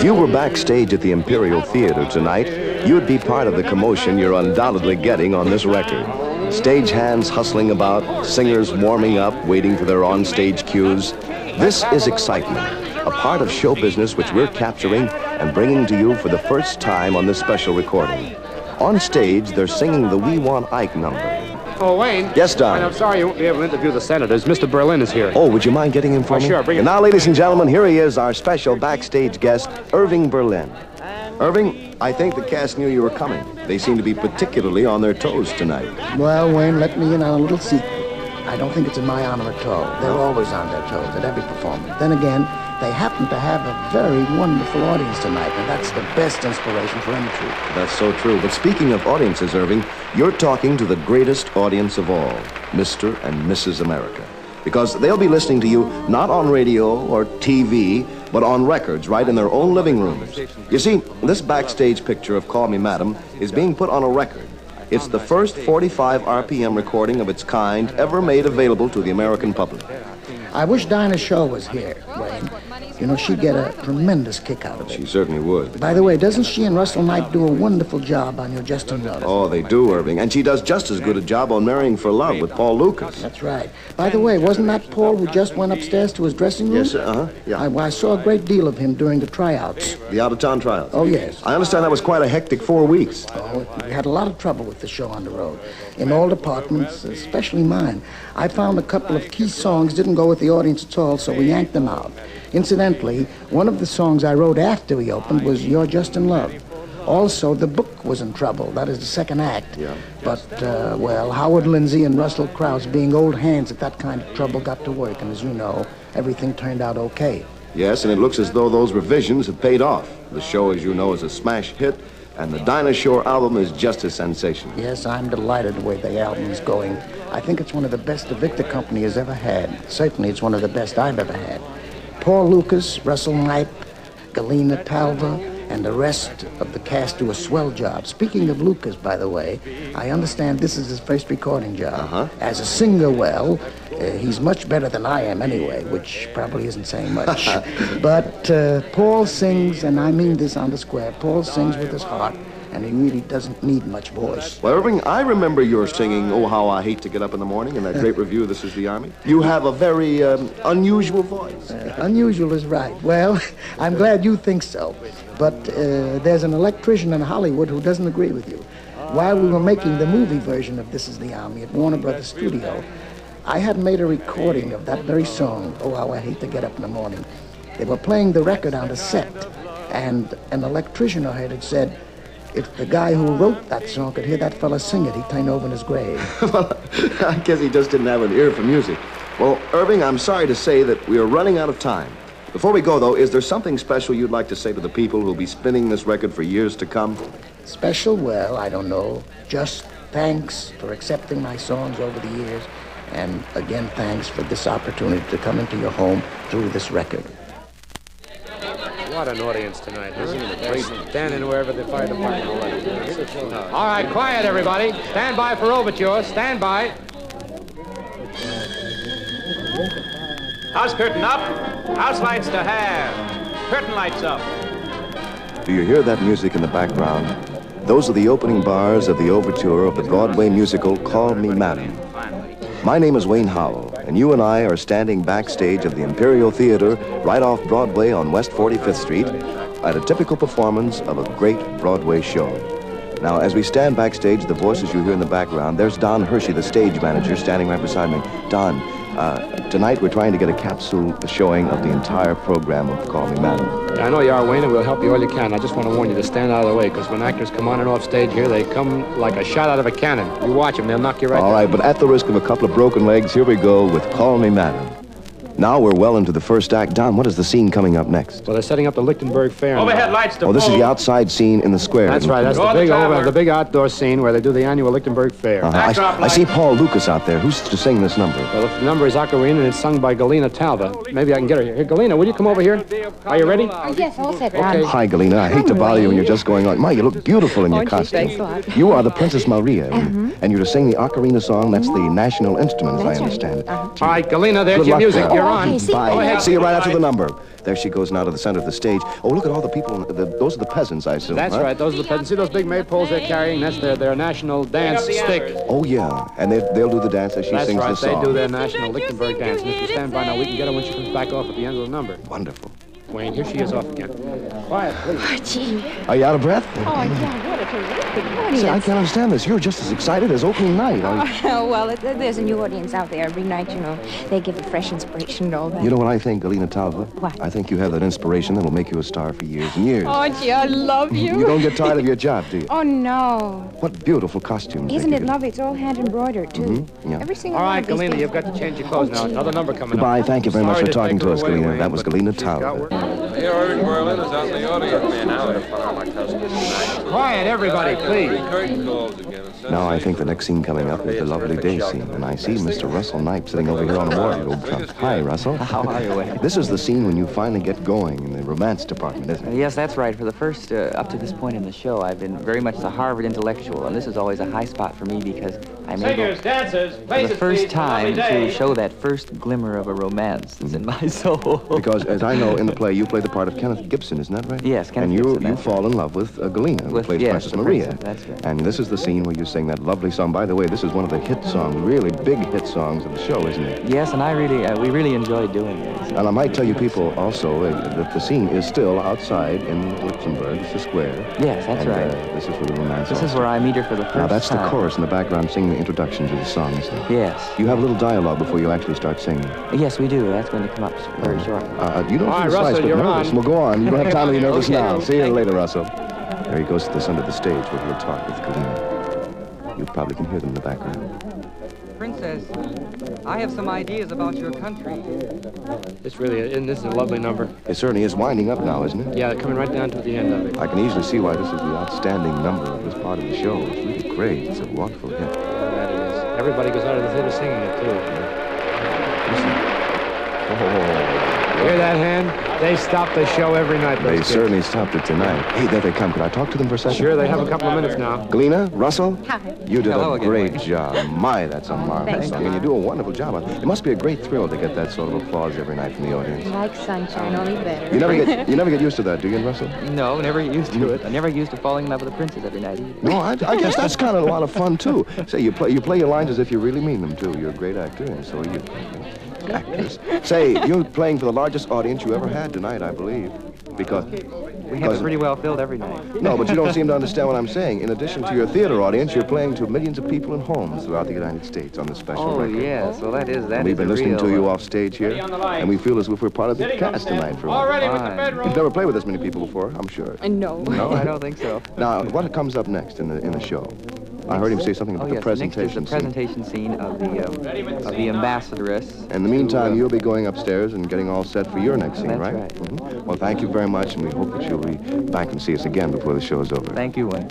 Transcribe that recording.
If you were backstage at the Imperial Theater tonight, you'd be part of the commotion you're undoubtedly getting on this record. Stagehands hustling about, singers warming up, waiting for their on-stage cues. This is excitement, a part of show business which we're capturing and bringing to you for the first time on this special recording. On stage, they're singing the We Want Ike number. Oh, Wayne. Yes, Don. I'm sorry you won't be able to interview the senators. Mr. Berlin is here. Oh, would you mind getting him for me? Sure, bring him. And now, ladies and gentlemen, here he is, our special backstage guest, Irving Berlin. Irving, I think the cast knew you were coming. They seem to be particularly on their toes tonight. Well, Wayne, let me in on a little secret. I don't think it's in my honor at all. They're always on their toes at every performance. Then again, they happen to have a very wonderful audience tonight, and that's the best inspiration for any troupe. That's so true. But speaking of audiences, Irving, you're talking to the greatest audience of all, Mr. and Mrs. America. Because they'll be listening to you not on radio or TV, but on records right in their own living rooms. You see, this backstage picture of Call Me Madam is being put on a record. It's the first 45 RPM recording of its kind ever made available to the American public. I wish Dinah Shaw was here, Wayne. You know, she'd get a tremendous kick out of it. She certainly would. By the way, doesn't she and Russell Knight do a wonderful job on your Justin Love? Oh, they do, Irving. And she does just as good a job on Marrying for Love with Paul Lucas. That's right. By the way, wasn't that Paul who just went upstairs to his dressing room? Yes, yeah. I saw a great deal of him during the tryouts. The out-of-town tryouts? Oh, yes. I understand that was quite a hectic 4 weeks. Oh, we had a lot of trouble with the show on the road. In all departments, especially mine. I found a couple of key songs didn't go with the audience at all, so we yanked them out. Incidentally, one of the songs I wrote after we opened was You're Just in Love. Also, the book was in trouble. That is the second act. Yeah. But, well, Howard Lindsay and Russell Krauss, being old hands at that kind of trouble, got to work. And as you know, everything turned out okay. Yes, and it looks as though those revisions have paid off. The show, as you know, is a smash hit, and the Dinah Shore album is just a sensation. Yes, I'm delighted the way the album is going. I think it's one of the best the Victor Company has ever had. Certainly, it's one of the best I've ever had. Paul Lucas, Russell Knight, Galena Talva, and the rest of the cast do a swell job. Speaking of Lucas, by the way, I understand this is his first recording job. As a singer, well, he's much better than I am anyway, which probably isn't saying much. But Paul sings, and I mean this on the square, Paul sings with his heart, and he really doesn't need much voice. Well, Irving, I remember your singing Oh, How I Hate to Get Up in the Morning in that great review, This Is the Army. You have a very unusual voice. Unusual is right. Well, I'm glad you think so. But there's an electrician in Hollywood who doesn't agree with you. While we were making the movie version of This Is the Army at Warner Brothers Studio, I had made a recording of that very song, Oh, How I Hate to Get Up in the Morning. They were playing the record on the set, and an electrician I heard had said, if the guy who wrote that song could hear that fella sing it, he'd turn over in his grave. Well, I guess he just didn't have an ear for music. Well, Irving, I'm sorry to say that we are running out of time. Before we go, though, is there something special you'd like to say to the people who'll be spinning this record for years to come? Special? Well, I don't know. Just thanks for accepting my songs over the years. And again, thanks for this opportunity to come into your home through this record. What an audience tonight, isn't it? They're standing wherever the fire department was. All right, quiet, everybody. Stand by for overture. Stand by. House curtain up. House lights to have. Curtain lights up. Do you hear that music in the background? Those are the opening bars of the overture of the Broadway musical Call Me Madam. My name is Wayne Howell, and you and I are standing backstage of the Imperial Theater right off Broadway on West 45th Street at a typical performance of a great Broadway show. Now, as we stand backstage, the voices you hear in the background, there's Don Hershey, the stage manager, standing right beside me. Don, tonight we're trying to get a capsule showing of the entire program of Call Me Madam. I know you are, Wayne, and we'll help you all you can. I just want to warn you to stand out of the way, because when actors come on and off stage here, they come like a shot out of a cannon. You watch them, they'll knock you right down. All right, but at the risk of a couple of broken legs, here we go with Call Me Madam. Now we're well into the first act. Don, what is the scene coming up next? Well, they're setting up the Lichtenberg Fair. Overhead lights to Oh, this is full. the outside scene in the square. That's right. That's Draw the the big traveler. the big outdoor scene where they do the annual Lichtenberg Fair. I see Paul Lucas out there. Who's to sing this number? Well, the number is Ocarina, and it's sung by Galena Talva. Maybe I can get her here. Here, Galena, will you come over here? Are you ready? Yes, all set. Okay. Hi, Galena. I hate to bother you when you're just going on. My, you look beautiful in your Aren't you? costume. Thanks a lot. You are the Princess Maria, and you're to sing the ocarina song. That's the national instrument, as I That's right. understand it. All right, Galena, there's Good your luck music. now. you're on. Okay, see, Bye. Go ahead. See you right after the number. There she goes now to the center of the stage. Oh, look at all the people. Those are the peasants, I assume. That's huh? right. Those are the peasants. See those big maypoles they're carrying? That's their national dance stick. Oh, yeah. And they'll do the dance as she That's sings right. the song. They do their national Lichtenberg dance. And if you stand by now, we can get her when she comes back off at the end of the number. Wonderful. Wayne, here she is off again. Quiet, please. Oh, gee. Are you out of breath? Oh, yeah, what a terrific audience. See, I can't understand this. You're just as excited as opening night. Oh, well, there's a new audience out there every night, you know. They give a fresh inspiration and all that. You know what I think, Galina Talva? What? I think you have that inspiration that will make you a star for years and years. Oh, gee, I love you. You don't get tired of your job, do you? Oh, no. What beautiful costumes. Isn't they it give you. lovely? It's all hand embroidered, too. Yeah. Every single All one right, of these Galina, things. you've got to change your clothes now. gee. Another number coming Goodbye. up. Thank you very much Sorry for to talking take to her us, away, Galina. Wayne, That was but Galina she's got Talva. work. Here, Irving Berlin is out in the audience. Man, now Quiet, everybody, please. curtain calls again. Now I think the next scene coming up is the lovely day scene, and I see Mr. Russell Knipe sitting over here on the wardrobe. Hi, Russell. How are you, Wayne? This is the scene when you finally get going in the romance department, isn't it? Yes, that's right. For the first, up to this point in the show, I've been very much the Harvard intellectual, and this is always a high spot for me because I'm able, dancers, for the first time, to show that first glimmer of a romance that's in my soul. Because, as I know, in the play, you play the part of Kenneth Gibson, isn't that right? Yes, Kenneth and Gibson, you that's fall in love with Galina, who With- plays yes, Princess the Maria. princess, that's right. And this is the scene where you sing that lovely song. By the way, this is one of the hit songs, really big hit songs of the show, isn't it? Yes, and we really enjoyed doing this. And I might tell you people also that the scene is still outside in Luxembourg. It's the square. Yes, that's and, right. This is where the romance This all is where I meet her for the first time. Now, that's the chorus in the background singing the introduction to the song, isn't it? Yes. You have a little dialogue before you actually start singing. Yes, we do. That's going to come up very shortly. You don't All right, feel slight Russell, but you're nervous. on. Well, go on. You don't have time to be nervous Okay. now. See you later, Russell. There he goes to the center of the stage where he'll talk with Galina. You probably can hear them in the background. Princess, I have some ideas about your country. This is a lovely number. It certainly is winding up now, isn't it? Yeah, coming right down to the end of it. I can easily see why this is the outstanding number of this part of the show. It's really great. It's a wonderful hit. That it is. Everybody goes out of the theater singing it, too. Oh, Hear that hand? They stop the show every night. those they kids. certainly stopped it tonight. Hey, there they come. Could I talk to them for a second? Sure, they have a couple of minutes now. Galina, Russell, Hi. you did Hello a again, great Wayne. job. My, that's a marvelous Thank song. you. And you do a wonderful job. It must be a great thrill to get that sort of applause every night from the audience. Like sunshine, only better. You never get used to that, do you, Russell? No, never get used to it. I never get used to falling in love with a princess every night either. No, I guess that's kind of a lot of fun too. Say, you play your lines as if you really mean them too. You're a great actor, and so are you. Actors. Say, you're playing for the largest audience you ever had tonight, I believe. Because We have it pretty well filled every night. no, but you don't seem to understand what I'm saying. In addition to your theater audience, you're playing to millions of people in homes throughout the United States on this special Oh, record. yes. Well, that is And we've been a listening real, to you off stage here, and we feel as if we're part of the cast tonight for All once. ready with the Fine. bedroom. You've never played with this many people before, I'm sure. No. No, I don't think so. Now, what comes up next in the show? I heard him say something Oh, about yes. the Next is presentation the scene. presentation scene of the ambassadress. In the meantime, who, you'll be going upstairs and getting all set for your next scene, That's right? right. Well, thank you very much, and we hope that you'll be back and see us again before the show is over. Thank you, Wayne.